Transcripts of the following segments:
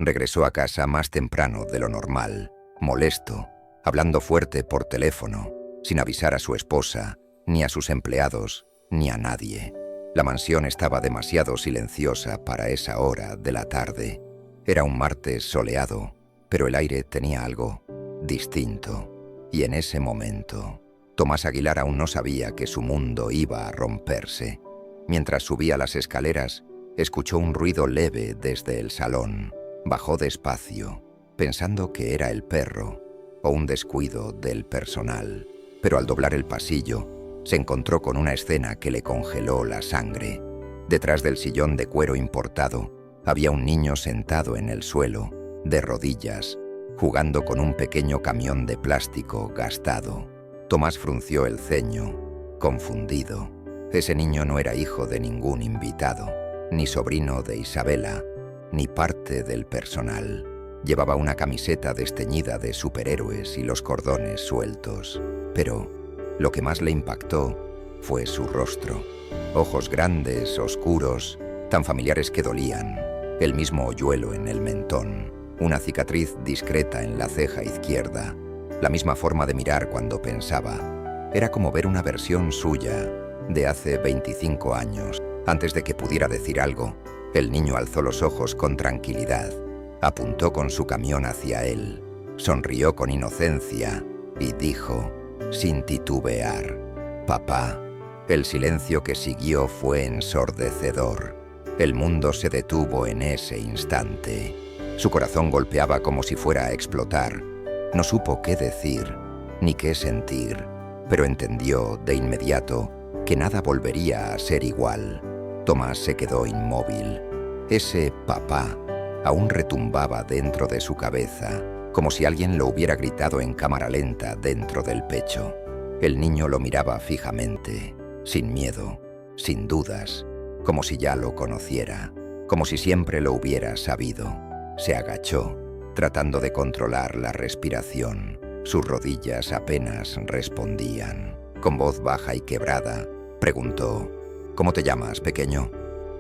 Regresó a casa más temprano de lo normal, molesto, hablando fuerte por teléfono, sin avisar a su esposa, ni a sus empleados, ni a nadie. La mansión estaba demasiado silenciosa para esa hora de la tarde. Era un martes soleado, pero el aire tenía algo distinto. Y en ese momento, Tomás Aguilar aún no sabía que su mundo iba a romperse. Mientras subía las escaleras, escuchó un ruido leve desde el salón. Bajó despacio, pensando que era el perro o un descuido del personal. Pero al doblar el pasillo, se encontró con una escena que le congeló la sangre. Detrás del sillón de cuero importado, había un niño sentado en el suelo, de rodillas, jugando con un pequeño camión de plástico gastado. Tomás frunció el ceño, confundido. Ese niño no era hijo de ningún invitado, ni sobrino de Isabela, ni parte del personal. Llevaba una camiseta desteñida de superhéroes y los cordones sueltos. Pero lo que más le impactó fue su rostro. Ojos grandes, oscuros, tan familiares que dolían. El mismo hoyuelo en el mentón. Una cicatriz discreta en la ceja izquierda. La misma forma de mirar cuando pensaba. Era como ver una versión suya de hace 25 años. Antes de que pudiera decir algo, el niño alzó los ojos con tranquilidad. Apuntó con su camión hacia él. Sonrió con inocencia y dijo, sin titubear, «Papá». El silencio que siguió fue ensordecedor. El mundo se detuvo en ese instante. Su corazón golpeaba como si fuera a explotar. No supo qué decir, ni qué sentir, pero entendió de inmediato que nada volvería a ser igual. Tomás se quedó inmóvil. Ese papá aún retumbaba dentro de su cabeza, como si alguien lo hubiera gritado en cámara lenta dentro del pecho. El niño lo miraba fijamente, sin miedo, sin dudas, como si ya lo conociera, como si siempre lo hubiera sabido. Se agachó, tratando de controlar la respiración. Sus rodillas apenas respondían. Con voz baja y quebrada, preguntó, «¿Cómo te llamas, pequeño?»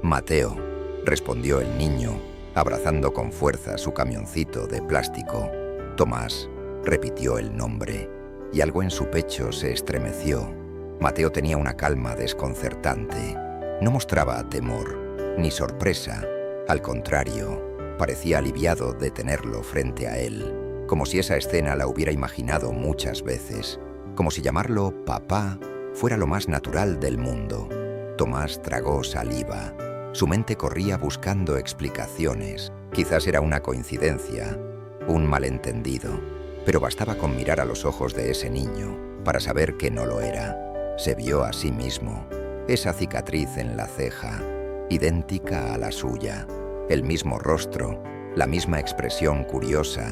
«Mateo», respondió el niño, abrazando con fuerza su camioncito de plástico. Tomás repitió el nombre, y algo en su pecho se estremeció. Mateo tenía una calma desconcertante. No mostraba temor, ni sorpresa. Al contrario, parecía aliviado de tenerlo frente a él, como si esa escena la hubiera imaginado muchas veces, como si llamarlo papá fuera lo más natural del mundo. Tomás tragó saliva. Su mente corría buscando explicaciones. Quizás era una coincidencia, un malentendido, pero bastaba con mirar a los ojos de ese niño para saber que no lo era. Se vio a sí mismo, esa cicatriz en la ceja, idéntica a la suya, el mismo rostro, la misma expresión curiosa.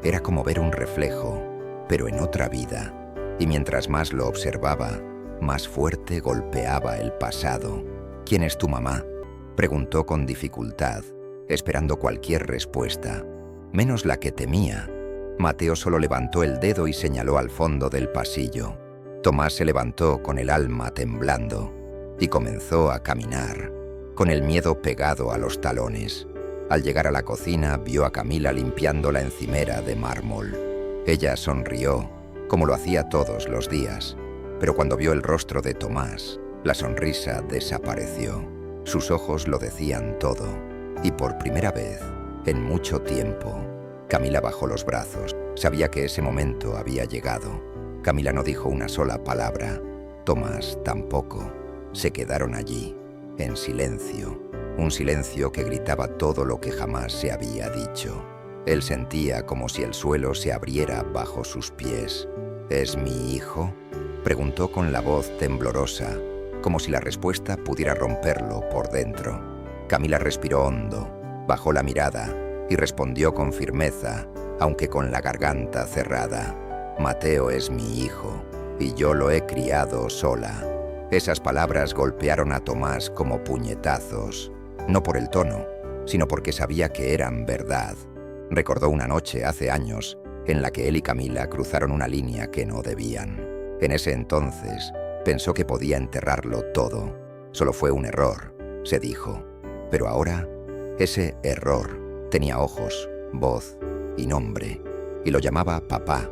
Era como ver un reflejo, pero en otra vida, y mientras más lo observaba, más fuerte golpeaba el pasado. «¿Quién es tu mamá?», preguntó con dificultad, esperando cualquier respuesta, menos la que temía. Mateo solo levantó el dedo y señaló al fondo del pasillo. Tomás se levantó con el alma temblando y comenzó a caminar, con el miedo pegado a los talones. Al llegar a la cocina, vio a Camila limpiando la encimera de mármol. Ella sonrió, como lo hacía todos los días, pero cuando vio el rostro de Tomás, la sonrisa desapareció. Sus ojos lo decían todo, y por primera vez, en mucho tiempo, Camila bajó los brazos. Sabía que ese momento había llegado. Camila no dijo una sola palabra. Tomás tampoco. Se quedaron allí, en silencio. Un silencio que gritaba todo lo que jamás se había dicho. Él sentía como si el suelo se abriera bajo sus pies. «¿Es mi hijo?», preguntó con la voz temblorosa, como si la respuesta pudiera romperlo por dentro. Camila respiró hondo, bajó la mirada y respondió con firmeza, aunque con la garganta cerrada. «Mateo es mi hijo, y yo lo he criado sola». Esas palabras golpearon a Tomás como puñetazos, no por el tono, sino porque sabía que eran verdad. Recordó una noche hace años en la que él y Camila cruzaron una línea que no debían. En ese entonces, pensó que podía enterrarlo todo. Solo fue un error, se dijo. Pero ahora, ese error Tenía ojos, voz y nombre, y lo llamaba papá.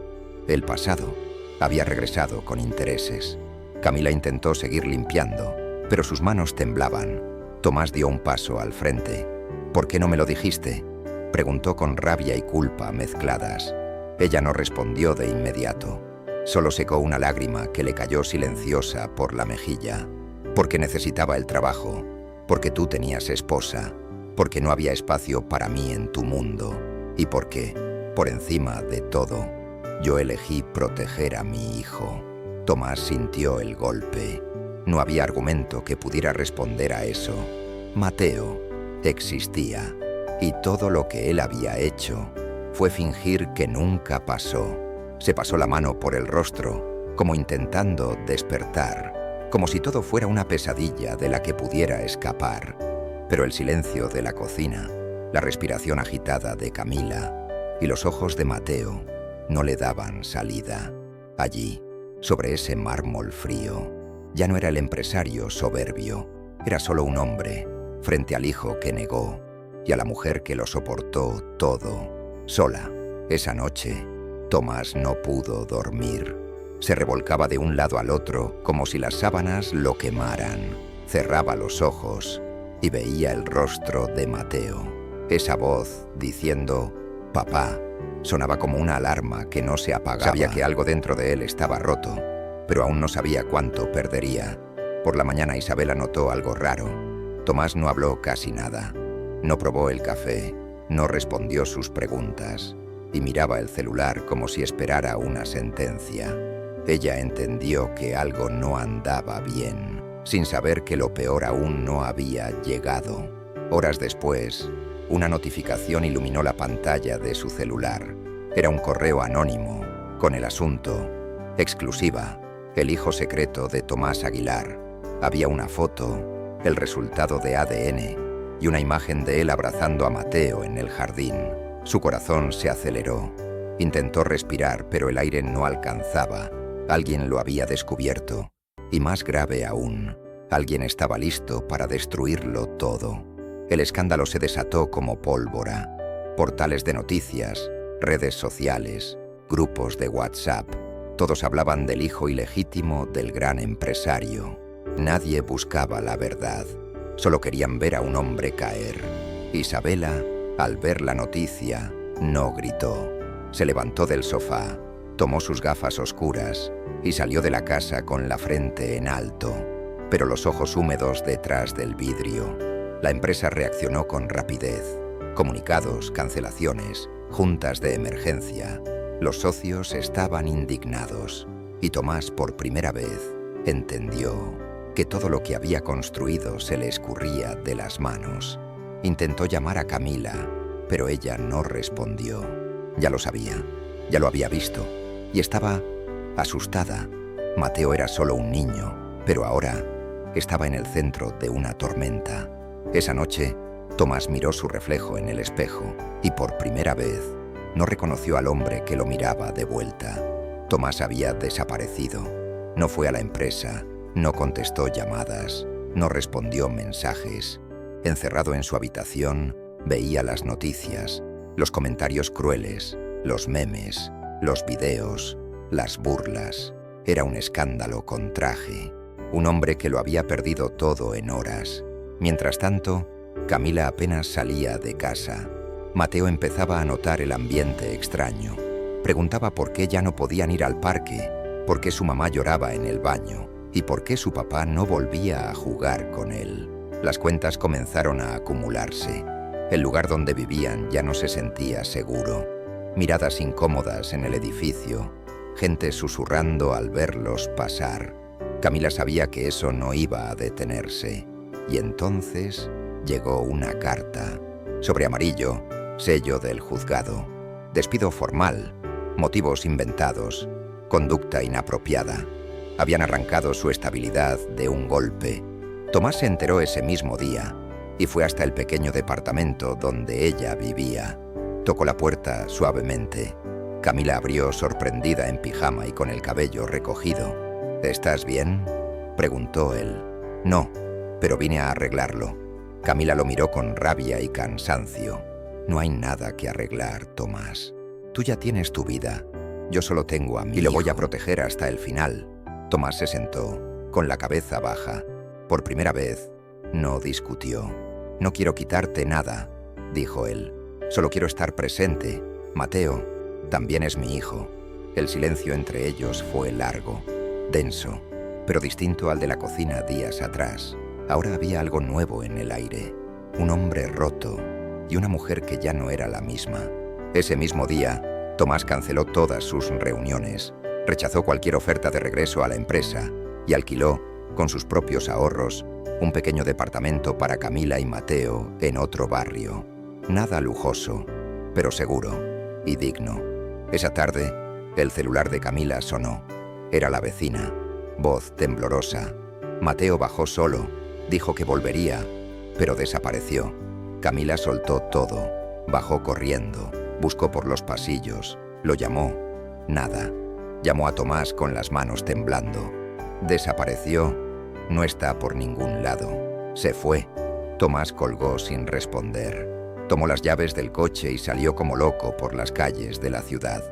El pasado había regresado con intereses. Camila intentó seguir limpiando, pero sus manos temblaban. Tomás dio un paso al frente. «¿Por qué no me lo dijiste?», preguntó con rabia y culpa mezcladas. Ella no respondió de inmediato. Solo secó una lágrima que le cayó silenciosa por la mejilla. «Porque necesitaba el trabajo, porque tú tenías esposa, porque no había espacio para mí en tu mundo, y porque, por encima de todo, yo elegí proteger a mi hijo». Tomás sintió el golpe. No había argumento que pudiera responder a eso. Mateo existía, y todo lo que él había hecho fue fingir que nunca pasó. Se pasó la mano por el rostro, como intentando despertar, como si todo fuera una pesadilla de la que pudiera escapar. Pero el silencio de la cocina, la respiración agitada de Camila y los ojos de Mateo no le daban salida. Allí, sobre ese mármol frío, ya no era el empresario soberbio, era solo un hombre, frente al hijo que negó y a la mujer que lo soportó todo, sola. Esa noche, Tomás no pudo dormir. Se revolcaba de un lado al otro como si las sábanas lo quemaran. Cerraba los ojos y veía el rostro de Mateo. Esa voz diciendo «papá» sonaba como una alarma que no se apagaba. Sabía que algo dentro de él estaba roto, pero aún no sabía cuánto perdería. Por la mañana Isabela notó algo raro. Tomás no habló casi nada. No probó el café, no respondió sus preguntas y miraba el celular como si esperara una sentencia. Ella entendió que algo no andaba bien, sin saber que lo peor aún no había llegado. Horas después, una notificación iluminó la pantalla de su celular. Era un correo anónimo con el asunto «Exclusiva, el hijo secreto de Tomás Aguilar». Había una foto, el resultado de ADN y una imagen de él abrazando a Mateo en el jardín. Su corazón se aceleró. Intentó respirar, pero el aire no alcanzaba. Alguien lo había descubierto. Y más grave aún, alguien estaba listo para destruirlo todo. El escándalo se desató como pólvora. Portales de noticias, redes sociales, grupos de WhatsApp. Todos hablaban del hijo ilegítimo del gran empresario. Nadie buscaba la verdad. Solo querían ver a un hombre caer. Isabela, al ver la noticia, no gritó. Se levantó del sofá, tomó sus gafas oscuras y salió de la casa con la frente en alto, pero los ojos húmedos detrás del vidrio. La empresa reaccionó con rapidez. Comunicados, cancelaciones, juntas de emergencia. Los socios estaban indignados y Tomás por primera vez entendió que todo lo que había construido se le escurría de las manos. Intentó llamar a Camila, pero ella no respondió. Ya lo sabía, ya lo había visto, y estaba asustada. Mateo era solo un niño, pero ahora estaba en el centro de una tormenta. Esa noche, Tomás miró su reflejo en el espejo, y por primera vez no reconoció al hombre que lo miraba de vuelta. Tomás había desaparecido. No fue a la empresa, no contestó llamadas, no respondió mensajes. Encerrado en su habitación, veía las noticias, los comentarios crueles, los memes, los videos, las burlas. Era un escándalo con traje. Un hombre que lo había perdido todo en horas. Mientras tanto, Camila apenas salía de casa. Mateo empezaba a notar el ambiente extraño. Preguntaba por qué ya no podían ir al parque, por qué su mamá lloraba en el baño y por qué su papá no volvía a jugar con él. Las cuentas comenzaron a acumularse. El lugar donde vivían ya no se sentía seguro. Miradas incómodas en el edificio, gente susurrando al verlos pasar. Camila sabía que eso no iba a detenerse. Y entonces llegó una carta. Sobre amarillo, sello del juzgado. Despido formal, motivos inventados, conducta inapropiada. Habían arrancado su estabilidad de un golpe. Tomás se enteró ese mismo día y fue hasta el pequeño departamento donde ella vivía. Tocó la puerta suavemente. Camila abrió sorprendida en pijama y con el cabello recogido. «¿Estás bien?», preguntó él. «No, pero vine a arreglarlo». Camila lo miró con rabia y cansancio. No hay nada que arreglar, Tomás. Tú ya tienes tu vida. Yo solo tengo a mi hijo. Y lo voy a proteger hasta el final. Tomás se sentó, con la cabeza baja. Por primera vez, no discutió. No quiero quitarte nada, dijo él. Solo quiero estar presente. Mateo también es mi hijo. El silencio entre ellos fue largo, denso, pero distinto al de la cocina días atrás. Ahora había algo nuevo en el aire. Un hombre roto y una mujer que ya no era la misma. Ese mismo día, Tomás canceló todas sus reuniones, rechazó cualquier oferta de regreso a la empresa y alquiló, con sus propios ahorros, un pequeño departamento para Camila y Mateo en otro barrio. Nada lujoso, pero seguro y digno. Esa tarde, el celular de Camila sonó. Era la vecina, voz temblorosa. Mateo bajó solo, dijo que volvería, pero desapareció. Camila soltó todo, bajó corriendo, buscó por los pasillos, lo llamó. Nada. Llamó a Tomás con las manos temblando. Desapareció. No está por ningún lado. Se fue. Tomás colgó sin responder. Tomó las llaves del coche y salió como loco por las calles de la ciudad.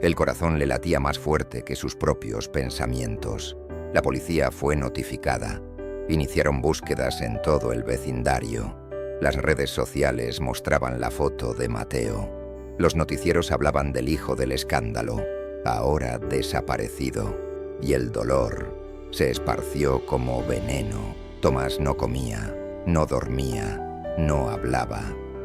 El corazón le latía más fuerte que sus propios pensamientos. La policía fue notificada. Iniciaron búsquedas en todo el vecindario. Las redes sociales mostraban la foto de Mateo. Los noticieros hablaban del hijo del escándalo, ahora desaparecido. Y el dolor se esparció como veneno. Tomás no comía, no dormía, no hablaba.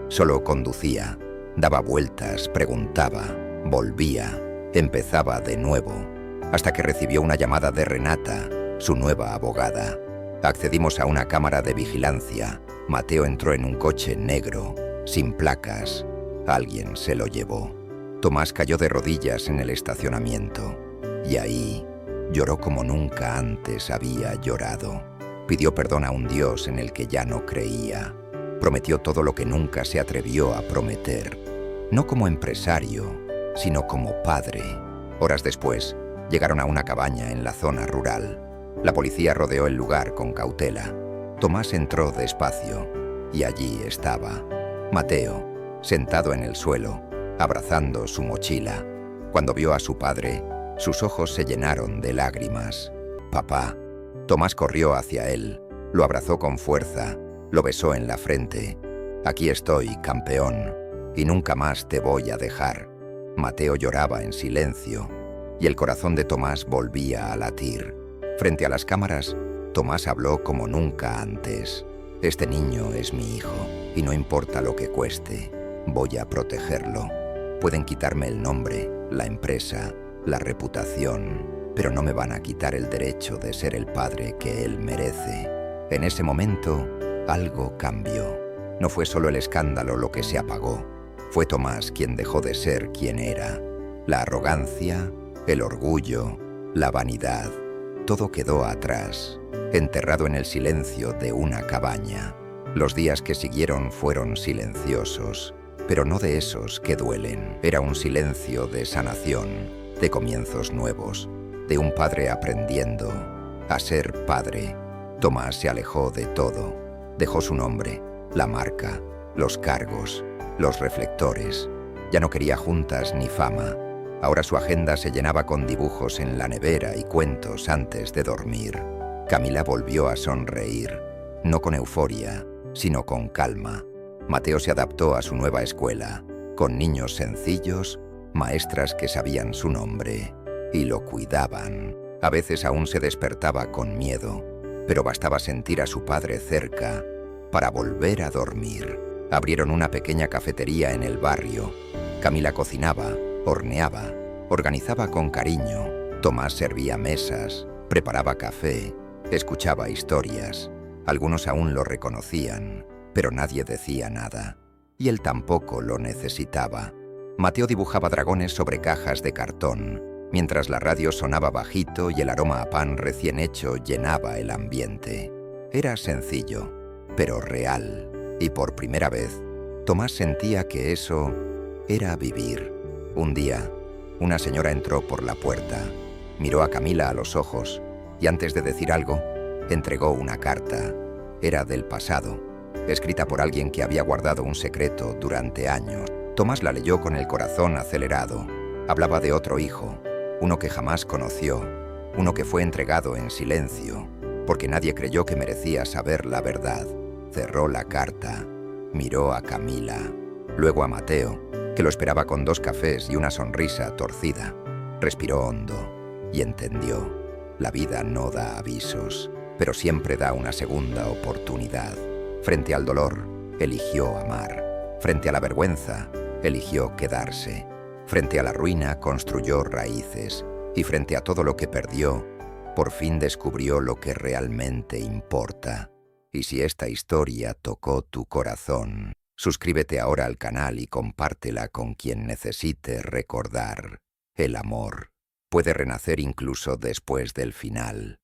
Solo conducía, daba vueltas, preguntaba, volvía, empezaba de nuevo, hasta que recibió una llamada de Renata, su nueva abogada. Accedimos a una cámara de vigilancia. Mateo entró en un coche negro, sin placas. Alguien se lo llevó. Tomás cayó de rodillas en el estacionamiento. Y ahí lloró como nunca antes había llorado. Pidió perdón a un Dios en el que ya no creía. Prometió todo lo que nunca se atrevió a prometer. No como empresario, sino como padre. Horas después, llegaron a una cabaña en la zona rural. La policía rodeó el lugar con cautela. Tomás entró despacio, y allí estaba Mateo, sentado en el suelo, abrazando su mochila. Cuando vio a su padre, sus ojos se llenaron de lágrimas. «Papá». Tomás corrió hacia él, lo abrazó con fuerza, lo besó en la frente. «Aquí estoy, campeón, y nunca más te voy a dejar». Mateo lloraba en silencio, y el corazón de Tomás volvía a latir. Frente a las cámaras, Tomás habló como nunca antes. «Este niño es mi hijo, y no importa lo que cueste, voy a protegerlo. Pueden quitarme el nombre, la empresa, la reputación, pero no me van a quitar el derecho de ser el padre que él merece». En ese momento, algo cambió. No fue solo el escándalo lo que se apagó. Fue Tomás quien dejó de ser quien era. La arrogancia, el orgullo, la vanidad, todo quedó atrás, enterrado en el silencio de una cabaña. Los días que siguieron fueron silenciosos, pero no de esos que duelen. Era un silencio de sanación, de comienzos nuevos, de un padre aprendiendo a ser padre. Tomás se alejó de todo. Dejó su nombre, la marca, los cargos, los reflectores. Ya no quería juntas ni fama. Ahora su agenda se llenaba con dibujos en la nevera y cuentos antes de dormir. Camila volvió a sonreír, no con euforia, sino con calma. Mateo se adaptó a su nueva escuela, con niños sencillos, maestras que sabían su nombre y lo cuidaban. A veces aún se despertaba con miedo, pero bastaba sentir a su padre cerca para volver a dormir. Abrieron una pequeña cafetería en el barrio. Camila cocinaba, horneaba, organizaba con cariño. Tomás servía mesas, preparaba café, escuchaba historias. Algunos aún lo reconocían, pero nadie decía nada. Y él tampoco lo necesitaba. Mateo dibujaba dragones sobre cajas de cartón, mientras la radio sonaba bajito y el aroma a pan recién hecho llenaba el ambiente. Era sencillo, pero real. Y por primera vez, Tomás sentía que eso era vivir. Un día, una señora entró por la puerta, miró a Camila a los ojos y antes de decir algo, entregó una carta. Era del pasado, escrita por alguien que había guardado un secreto durante años. Tomás la leyó con el corazón acelerado. Hablaba de otro hijo, uno que jamás conoció, uno que fue entregado en silencio, porque nadie creyó que merecía saber la verdad. Cerró la carta, miró a Camila, luego a Mateo, que lo esperaba con 2 cafés y una sonrisa torcida. Respiró hondo y entendió. La vida no da avisos, pero siempre da una segunda oportunidad. Frente al dolor, eligió amar. Frente a la vergüenza, eligió quedarse. Frente a la ruina, construyó raíces. Y frente a todo lo que perdió, por fin descubrió lo que realmente importa. Y si esta historia tocó tu corazón, suscríbete ahora al canal y compártela con quien necesite recordar. El amor puede renacer incluso después del final.